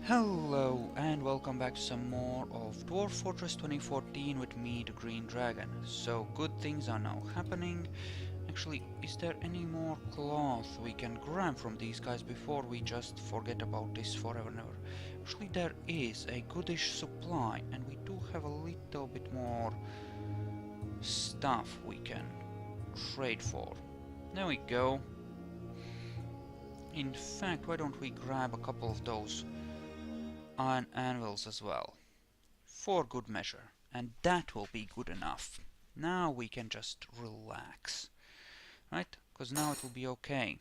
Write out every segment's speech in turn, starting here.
Hello and welcome back to some more of Dwarf Fortress 2014 with me, the Green Dragon. So good things are now happening. Actually, is there any more cloth we can grab from these guys before we just forget about this forever and ever? Actually, there is a goodish supply and we do have a little bit more stuff we can trade for. There we go. In fact, why don't we grab a couple of those iron anvils as well, for good measure, and that will be good enough. Now we can just relax, right? Because now it will be okay.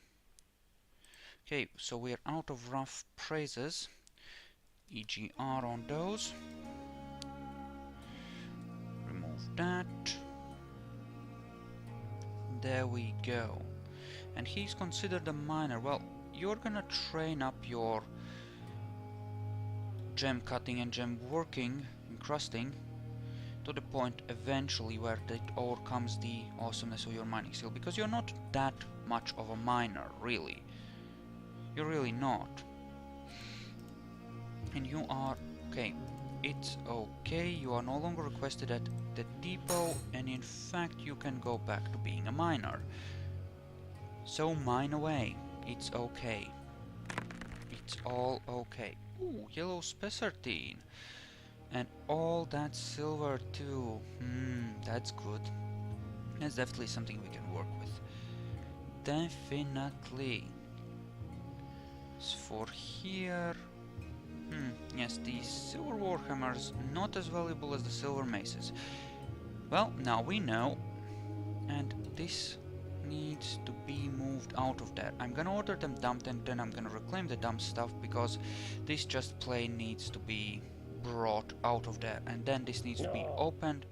Okay, so we're out of rough praises. EGR on those. Remove that. There we go. And he's considered a miner. Well, you're gonna train up your gem cutting and gem working, encrusting, to the point eventually where it overcomes the awesomeness of your mining skill, because you're not that much of a miner, really. You're really not. And you are... okay, it's okay, you are no longer requested at the depot, and in fact you can go back to being a miner. So mine away, it's okay. It's all okay. Ooh, yellow spessartine. And all that silver too. That's good. That's definitely something we can work with. Definitely. As for here... yes, the silver warhammers not as valuable as the silver maces. Well, now we know. And this needs to be moved out of there. I'm gonna order them dumped and then I'm gonna reclaim the dump stuff, because this just plain needs to be brought out of there, and then this needs to be opened.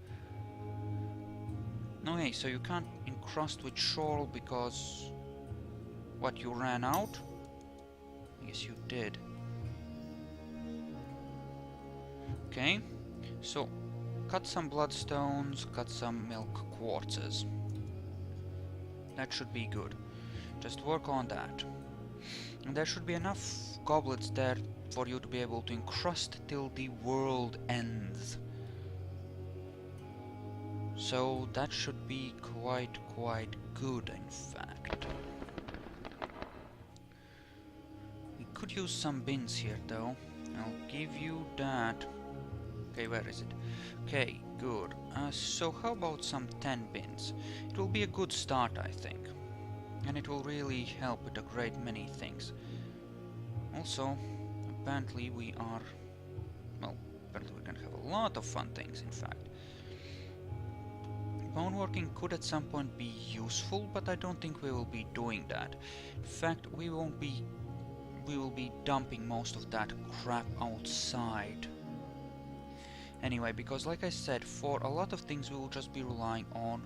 Okay, so you can't encrust with shoal because... what, you ran out? Yes, you did. Okay, so cut some bloodstones, cut some milk quartzes. That should be good. Just work on that. And there should be enough goblets there for you to be able to encrust till the world ends. So that should be quite good, in fact. We could use some bins here though. I'll give you that. Okay, where is it? Okay, good. So how about some 10 bins? It will be a good start, I think. And it will really help with a great many things. Also, apparently we are... well, apparently we can have a lot of fun things, in fact. Boneworking could at some point be useful, but I don't think we will be doing that. In fact, we will be dumping most of that crap outside. Anyway, because like I said, for a lot of things we will just be relying on...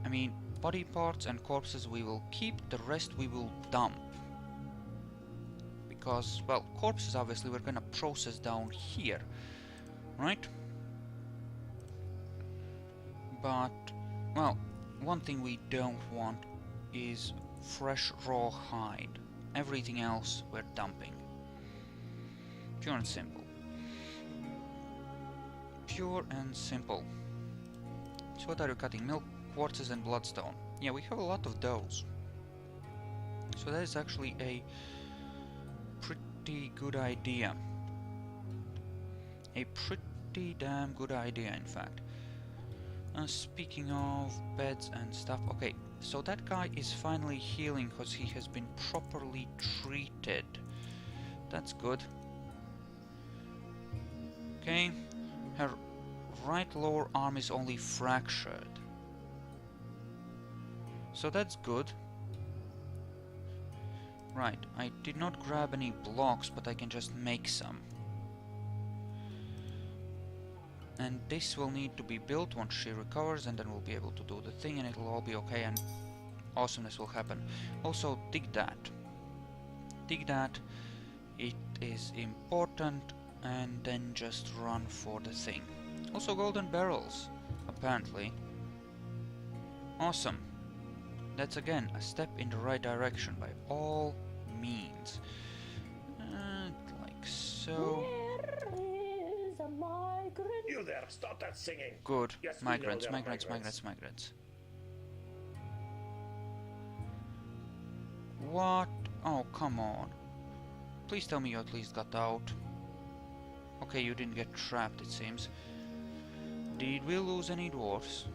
I mean, body parts and corpses we will keep, the rest we will dump. Because, well, corpses obviously we're gonna process down here, right? But, well, one thing we don't want is fresh raw hide. Everything else we're dumping. Pure and simple. Pure and simple. So what are you cutting? Milk, quartzes and bloodstone. Yeah, we have a lot of those. So that is actually a pretty good idea. A pretty damn good idea, in fact. Speaking of beds and stuff, okay, so that guy is finally healing because he has been properly treated. That's good. Okay, her right lower arm is only fractured. So that's good. Right, I did not grab any blocks, but I can just make some. And this will need to be built once she recovers, and then we'll be able to do the thing and it'll all be okay and awesomeness will happen. Also, dig that. Dig that. It is important, and then just run for the thing. Also golden barrels, apparently. Awesome. That's again a step in the right direction by all means. so... There is a migrant. You there, stop that singing. Good. Yes, we know Migrants, there are migrants, migrants. migrants, migrants. What? Oh, come on. Please tell me you at least got out. Okay, you didn't get trapped, it seems. Did we lose any dwarfs?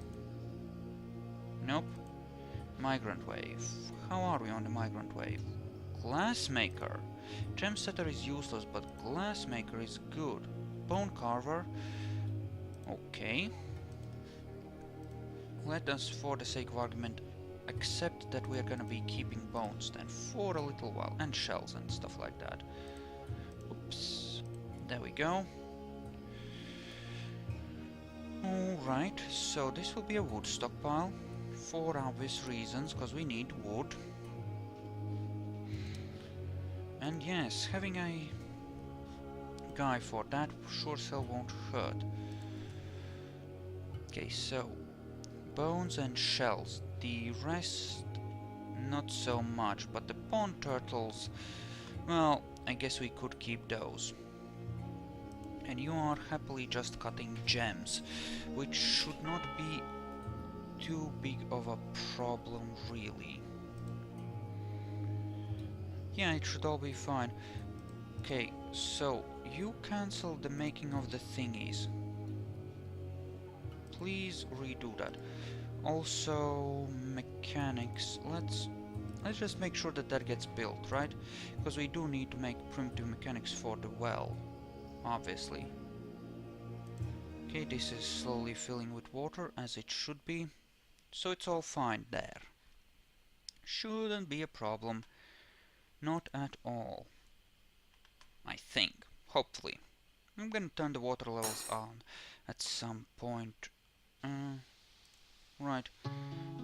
Nope. Migrant wave. How are we on the migrant wave? Glassmaker. Gem setter is useless, but glassmaker is good. Bone carver. Okay. Let us, for the sake of argument, accept that we are gonna be keeping bones then for a little while, and shells and stuff like that. Oops. There we go. Alright, so this will be a wood stockpile for obvious reasons, because we need wood. And yes, having a guy for that sure cell won't hurt. Okay, so bones and shells. The rest not so much, but the pond turtles, well, I guess we could keep those. And you are happily just cutting gems, which should not be too big of a problem, really. Yeah, it should all be fine. Okay, so you cancel the making of the thingies. Please redo that. Also, mechanics. Let's just make sure that that gets built, right? Because we do need to make primitive mechanics for the well, obviously. Okay, this is slowly filling with water, as it should be. So it's all fine there. Shouldn't be a problem. Not at all. I think. Hopefully. I'm gonna turn the water levels on at some point. Right.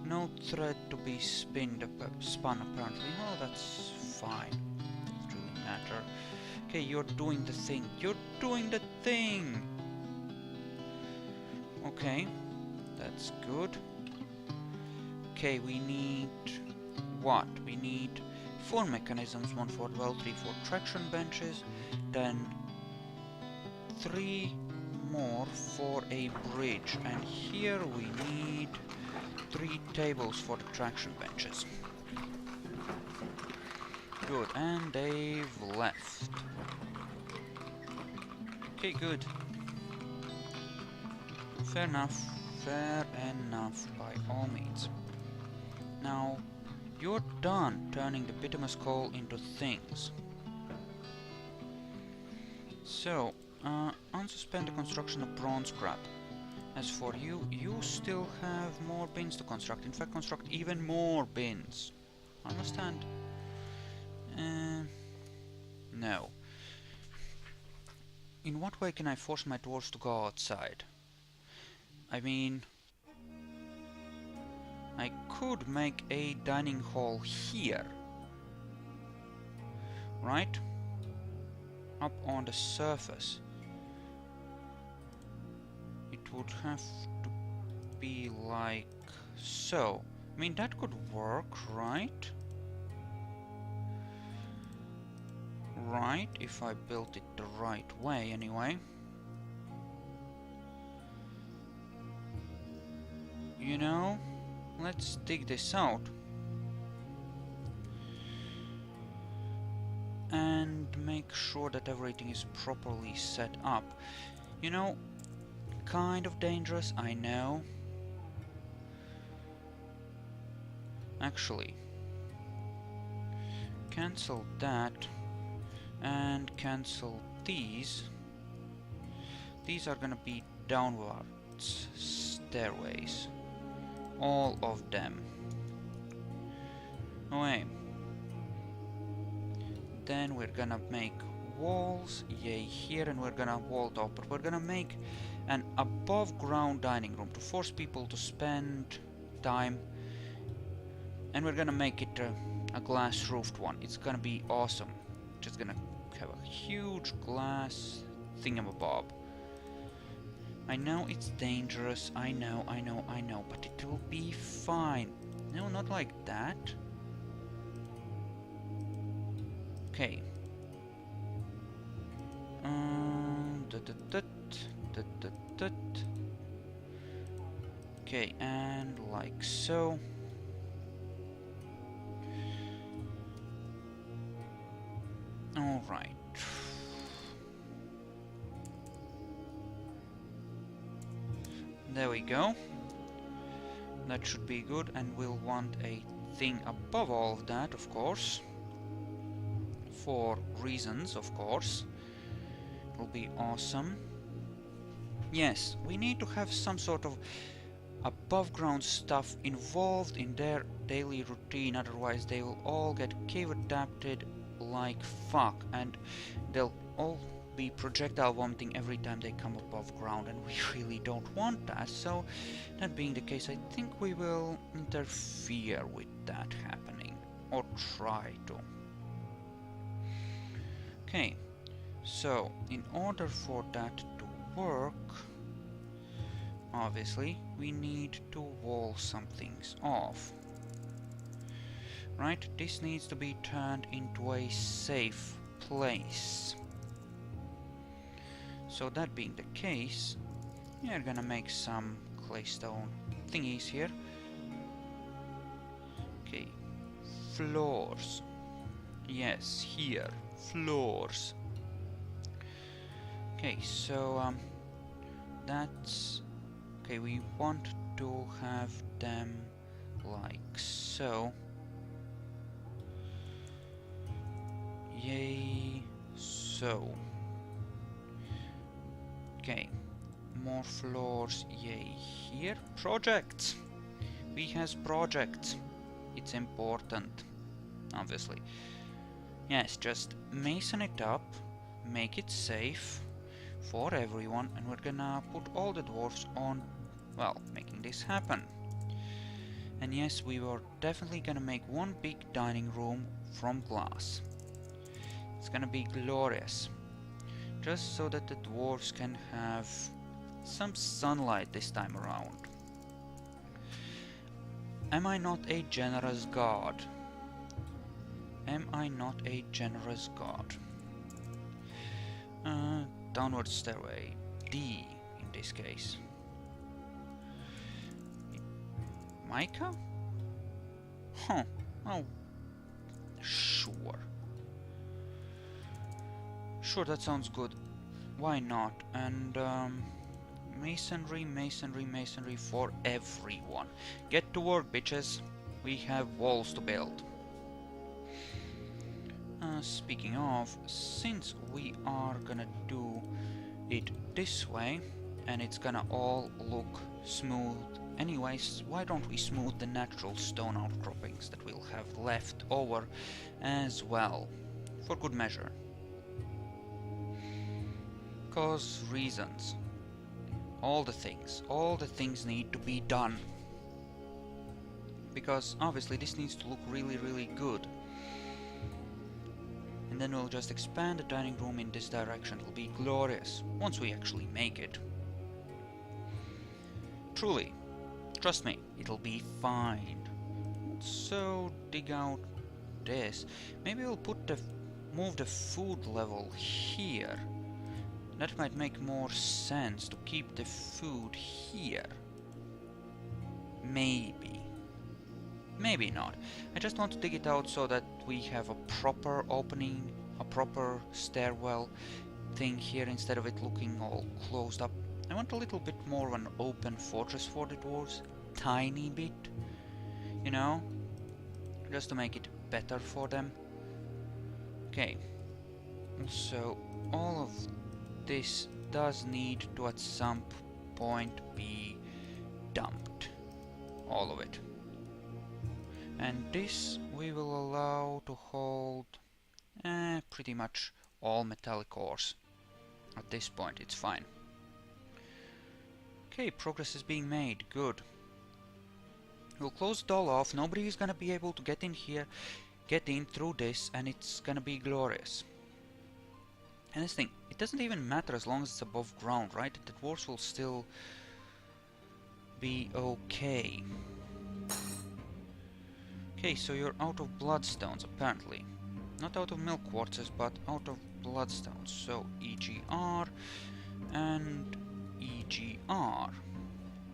No thread to be spun apparently. Well, that's fine. Doesn't really matter. Okay, you're doing the thing. You're doing the thing! Okay. That's good. Okay, we need... what? We need 4 mechanisms, 1 for dwell, 3 for traction benches, then 3 more for a bridge, and here we need 3 tables for the traction benches. Good, and they've left. Okay, good. Fair enough by all means. Now, you're done turning the bituminous coal into things. So, unsuspend the construction of bronze scrap. As for you, you still have more bins to construct. In fact, construct even more bins. Understand? No. In what way can I force my dwarves to go outside? I mean... I could make a dining hall here. Right? Up on the surface. It would have to be like so. I mean, that could work, right? Right, if I built it the right way, anyway. You know, let's dig this out. And make sure that everything is properly set up. You know, kind of dangerous, I know. Actually, cancel that and cancel these. These are gonna be downwards stairways. All of them. Okay. Then we're gonna make walls, yay, here, and we're gonna wall top, but we're gonna make an above ground dining room to force people to spend time, and we're gonna make it a glass roofed one. It's gonna be awesome. Just gonna have a huge glass thingamabob. I know it's dangerous, I know, but it will be fine. No, not like that. Okay. Okay, and like so. Alright. There we go. That should be good, and we'll want a thing above all of that, of course. For reasons, of course. It'll be awesome. Yes, we need to have some sort of above ground stuff involved in their daily routine, otherwise they will all get cave adapted like fuck, and they'll all be projectile vomiting every time they come above ground, and we really don't want that. So that being the case, I think we will interfere with that happening, or try to. Okay, so in order for that to work, obviously we need to wall some things off. Right, this needs to be turned into a safe place. So that being the case, we are gonna make some claystone thingies here. Okay, floors. Yes, here, floors. Okay, so that's okay. We want to have them like so. Yay, so. Okay, more floors, yay, here. Projects! We has projects. It's important, obviously. Yes, just mason it up, make it safe for everyone, and we're gonna put all the dwarfs on, well, making this happen. And yes, we were definitely gonna make one big dining room from glass. It's gonna be glorious. Just so that the dwarves can have some sunlight this time around. Am I not a generous god? Am I not a generous god? Downward stairway. D in this case. Mica? Huh. Oh. Sure. Sure, that sounds good. Why not? And masonry, masonry, masonry for everyone. Get to work, bitches. We have walls to build. Speaking of, since we are gonna do it this way, and it's gonna all look smooth anyways, why don't we smooth the natural stone outcroppings that we'll have left over as well, for good measure. Cause reasons. All the things need to be done. Because obviously this needs to look really, really good. And then we'll just expand the dining room in this direction. It'll be glorious, once we actually make it. Truly, trust me, it'll be fine. So, dig out this. Maybe we'll move the food level here. That might make more sense to keep the food here. Maybe. Maybe not. I just want to dig it out so that we have a proper opening, a proper stairwell thing here instead of it looking all closed up. I want a little bit more of an open fortress for the dwarves. Tiny bit. You know? Just to make it better for them. Okay. So, all of this does need to at some point be dumped. All of it. And this we will allow to hold pretty much all metallic ores. At this point it's fine. Okay, progress is being made, good. We'll close it all off, nobody is gonna be able to get in here, get in through this, and it's gonna be glorious. And this thing, it doesn't even matter as long as it's above ground, right? The dwarves will still be okay. Okay, so you're out of bloodstones, apparently. Not out of milk quartzes, but out of bloodstones. So, EGR, And EGR.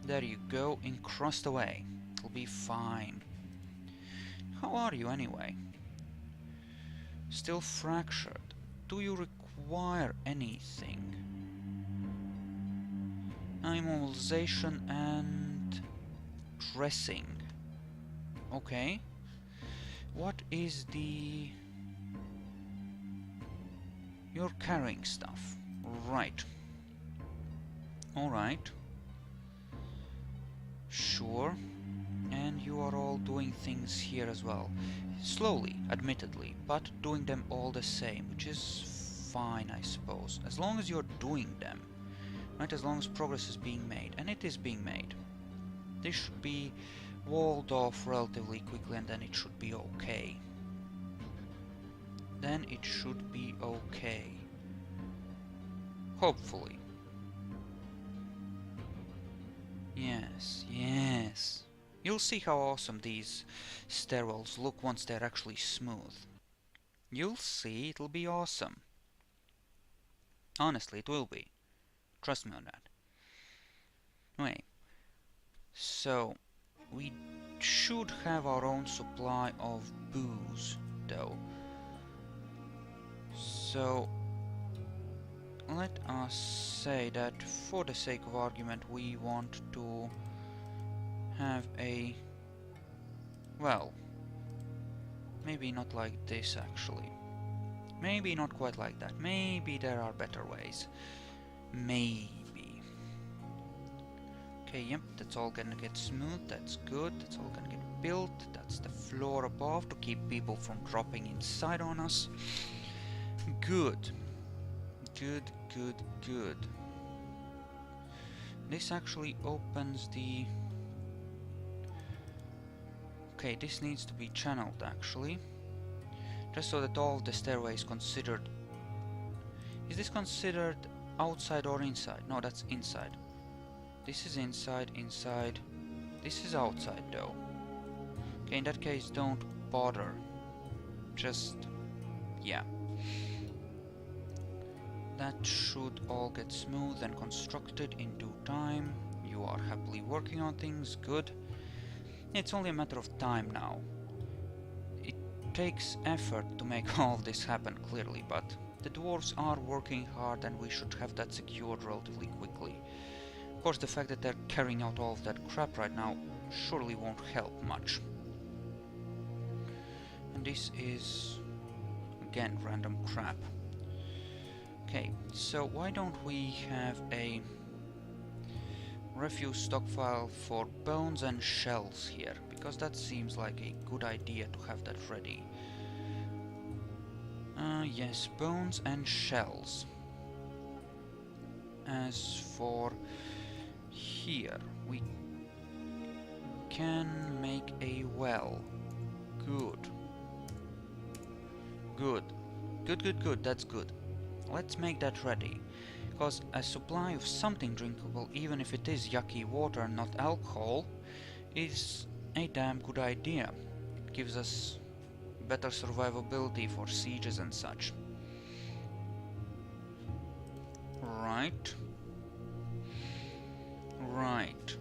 There you go, encrust away. It'll be fine. How are you anyway? Still fractured. Do you require anything? Immobilization and dressing. Okay. What is the... You're carrying stuff. Right. Alright. Sure. And you are all doing things here as well. Slowly, admittedly, but doing them all the same, which is fine, I suppose. As long as you're doing them. Right, as long as progress is being made. And it is being made. This should be walled off relatively quickly and then it should be okay. Then it should be okay. Hopefully. Yes, yes. You'll see how awesome these stairwells look once they're actually smooth. You'll see, it'll be awesome. Honestly, it will be. Trust me on that. Anyway, so we should have our own supply of booze, though. So let us say that for the sake of argument we want to have a... well, maybe not like this actually. Maybe not quite like that. Maybe there are better ways. Maybe. Okay, yep, that's all gonna get smooth, that's good, that's all gonna get built, that's the floor above to keep people from dropping inside on us. Good. Good, good, good. This actually opens the... okay, this needs to be channeled actually. Just so that all of the stairway is considered... is this considered outside or inside? No, that's inside. This is inside, inside. This is outside though. Okay, in that case don't bother. Just... yeah. That should all get smooth and constructed in due time. You are happily working on things, good. It's only a matter of time now. It takes effort to make all of this happen clearly, but the dwarves are working hard and we should have that secured relatively quickly. Of course, the fact that they're carrying out all of that crap right now surely won't help much. And this is, again, random crap. Okay, so why don't we have a refuse stockpile for bones and shells here? Because that seems like a good idea to have that ready. Yes, bones and shells. As for here, we can make a well. Good. Good. Good, good, good, that's good. Let's make that ready, because a supply of something drinkable, even if it is yucky water and not alcohol, is a damn good idea. It gives us better survivability for sieges and such. Right. Right.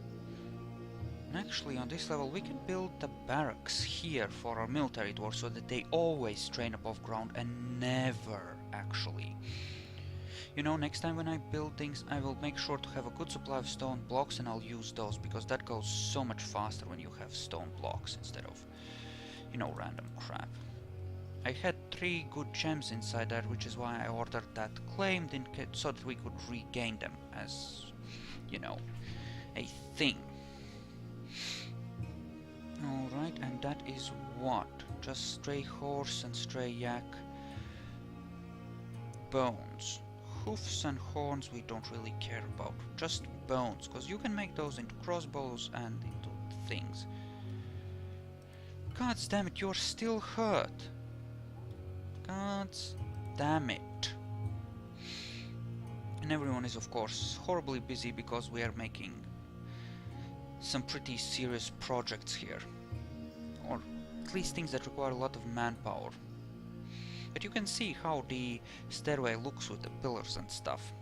And actually on this level we can build the barracks here for our military dwarves so that they always train above ground and never actually. You know, next time when I build things I will make sure to have a good supply of stone blocks and I'll use those because that goes so much faster when you have stone blocks instead of, you know, random crap. I had 3 good gems inside there, which is why I ordered that claimed in so that we could regain them as, you know, a thing. Alright, and that is what? Just stray horse and stray yak. Bones. Hoofs and horns we don't really care about. Just bones, because you can make those into crossbows and into things. God damn it, you're still hurt. God damn it. And everyone is of course horribly busy because we are making some pretty serious projects here. Or at least things that require a lot of manpower. But you can see how the stairway looks with the pillars and stuff.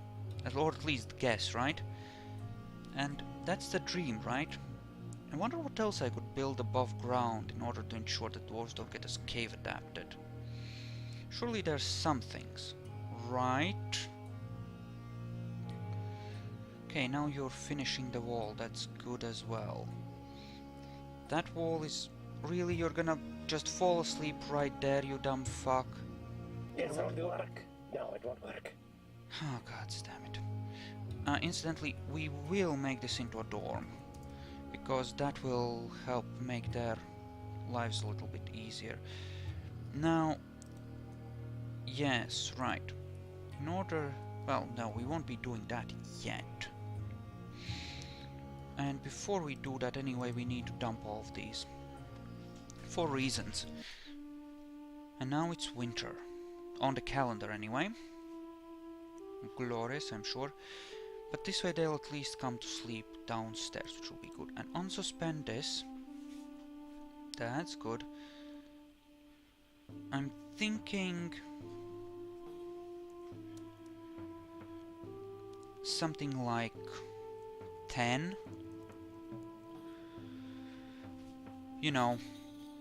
or at least guess, right? And that's the dream, right? I wonder what else I could build above ground in order to ensure that dwarves don't get us cave adapted. Surely there's some things, right? Okay, now you're finishing the wall, that's good as well. That wall is... Really, you're gonna just fall asleep right there, you dumb fuck? It won't work. No, it won't work. Oh, god damn it. Incidentally, we will make this into a dorm, because that will help make their lives a little bit easier. Now, yes, right. In order... Well, no, we won't be doing that yet. And before we do that anyway, we need to dump all of these. For reasons. And now it's winter. On the calendar anyway. Glorious, I'm sure. But this way they'll at least come to sleep downstairs, which will be good. And unsuspend this. That's good. I'm thinking... something like 10. You know,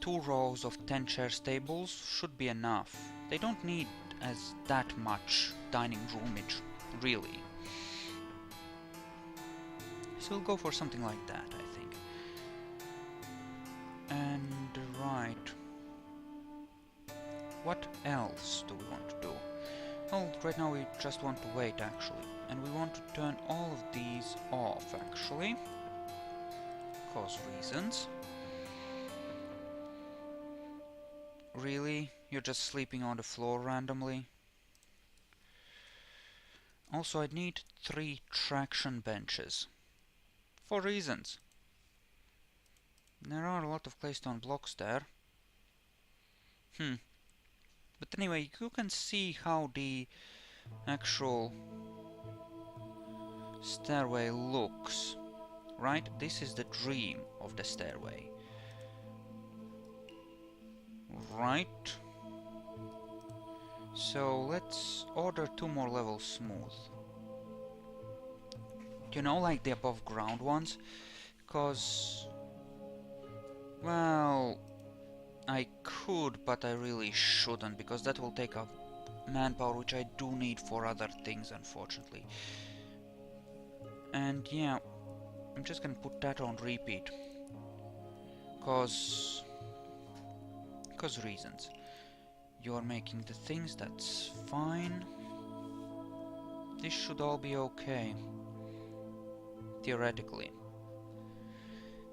2 rows of 10 chair tables should be enough. They don't need as that much dining roomage, really. So we'll go for something like that, I think. And right. What else do we want to do? Well, right now we just want to wait, actually. And we want to turn all of these off, actually. Cause reasons. Really? You're just sleeping on the floor randomly? Also, I need 3 traction benches. For reasons. There are a lot of claystone blocks there. But anyway, you can see how the actual stairway looks, right? This is the dream of the stairway. Right. So let's order 2 more levels smooth. You know, like the above ground ones? Because... well... I could, but I really shouldn't, because that will take up manpower, which I do need for other things, unfortunately. And yeah, I'm just gonna put that on repeat. Cause reasons. You're making the things, that's fine. This should all be okay. Theoretically.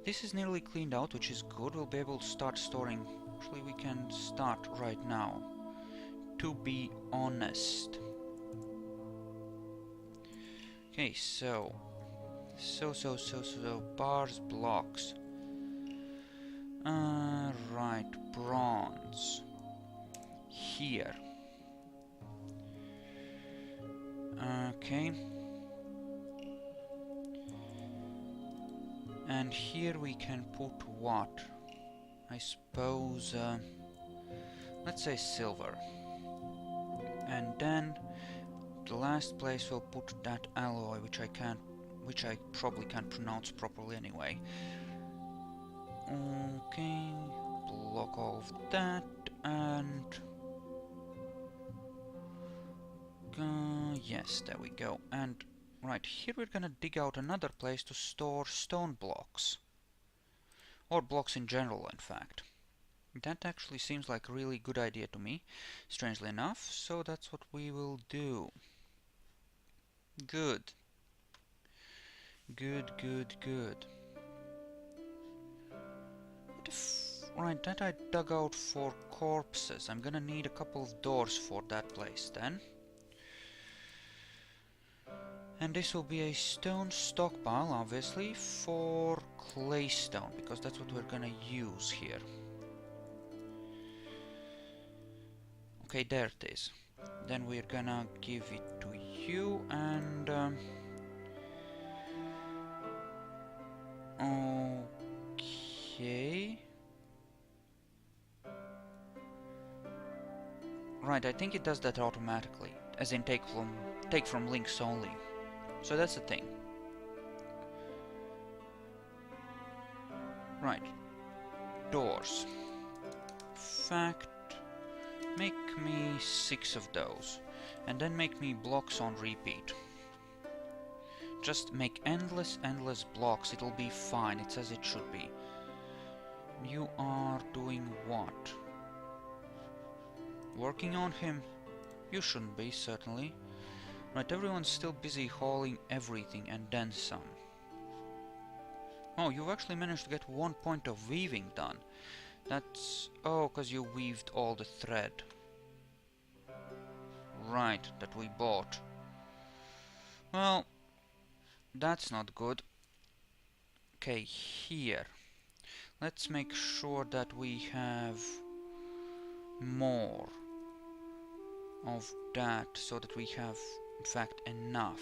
This is nearly cleaned out, which is good. We'll be able to start storing. Actually, we can start right now. To be honest. Okay, so bars, blocks. Right, bronze. Here. Okay. And here we can put what? I suppose, let's say silver. And then the last place we'll put that alloy, which I probably can't pronounce properly anyway. Okay, block all of that, and yes, there we go. And right here we're gonna dig out another place to store stone blocks. Or blocks in general, in fact. That actually seems like a really good idea to me, strangely enough, so that's what we will do. Good. Good, good, good. What if... right, that I dug out for corpses. I'm gonna need a couple of doors for that place, then. And this will be a stone stockpile, obviously, for claystone, because that's what we're gonna use here. Okay, there it is. Then we're gonna give it to you, and... okay... Right, I think it does that automatically, as in take from links only. So that's the thing. Right. Doors. Fact. Make me 6 of those. And then make me blocks on repeat. Just make endless blocks. It'll be fine. It's as it should be. You are doing what? Working on him? You shouldn't be, certainly. Right, everyone's still busy hauling everything and then some. Oh, you've actually managed to get 1 point of weaving done. That's... oh, because you weaved all the thread. Right, that we bought. Well, that's not good. Okay, here. Let's make sure that we have more of that, so that we have, in fact, enough.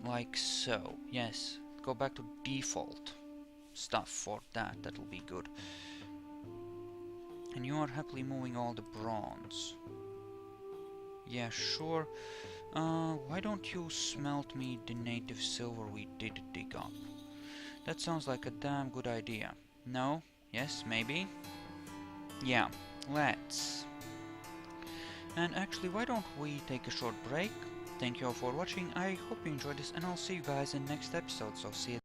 Like so. Yes, go back to default stuff for that. That'll be good. And you are happily moving all the bronze. Yeah, sure. Why don't you smelt me the native silver we did dig up? That sounds like a damn good idea. No? Yes? Maybe? Yeah, let's. And actually, why don't we take a short break? Thank you all for watching. I hope you enjoyed this, and I'll see you guys in the next episode, so see you.